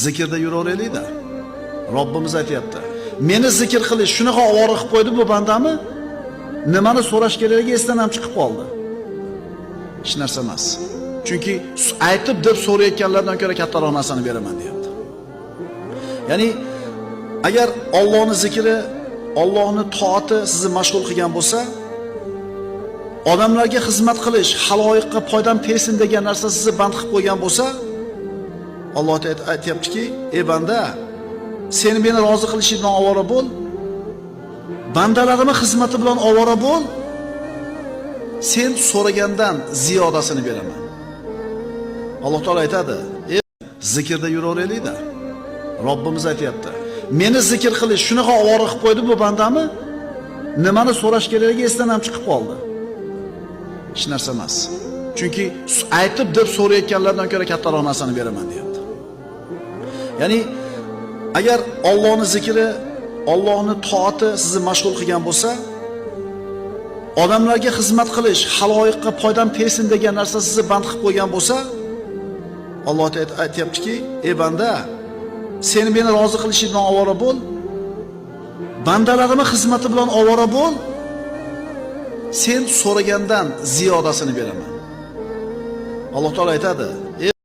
zikrda yuraveraylik-da. Robbimiz aytayapti. Meni zikr qilish shunaqa ovora qilib qo'ydi bu bandami? Nimani so'rash kerakligi esdan ham chiqib qoldi. Hech narsa emas. Chunki aytib deb so'rayotganlardan ko'ra kattaroq narsani beraman deyapti. Ya'ni agar Allohning zikri, Allohning toati sizni mashg'ul qilgan bo'lsa, odamlarga xizmat qilish, haloyiqqa foydam tegsin degan narsa sizni band qilib qo'ygan bo'lsa, Alloh aytayaptiki, ey banda, sen meni rozi qilishing bilan ovora bo'l. Bandalarimning xizmati bilan ovora bo'l. Sen so'ragandan ziyodasini beraman. Alloh taolo aytadi, ey zikrda yuraveraylik-da. Robbimiz aytayapti. Meni zikr qilish shunaqa ovora qilib qo'ydi bu bandami? Nimani so'rash kerakligi esdan ham chiqib qoldi. Hech narsa emas. Chunki aytib deb so'rayotganlardan ko'ra kattaroq narsani beraman deyapti. Ya'ni agar Allohning zikri, Allohning toati sizni mashg'ul qilgan bo'lsa, odamlarga xizmat qilish, haloyiqqa foydam tegsin degan narsa sizni band qilib qo'ygan bo'lsa, Alloh aytayaptiki, ey banda, sen meni rozi qilishing bilan ovora bo'l. Bandalarimning xizmati bilan ovora bo'l. Sen so'ragandan ziyodasini beraman. Alloh taolo aytadi,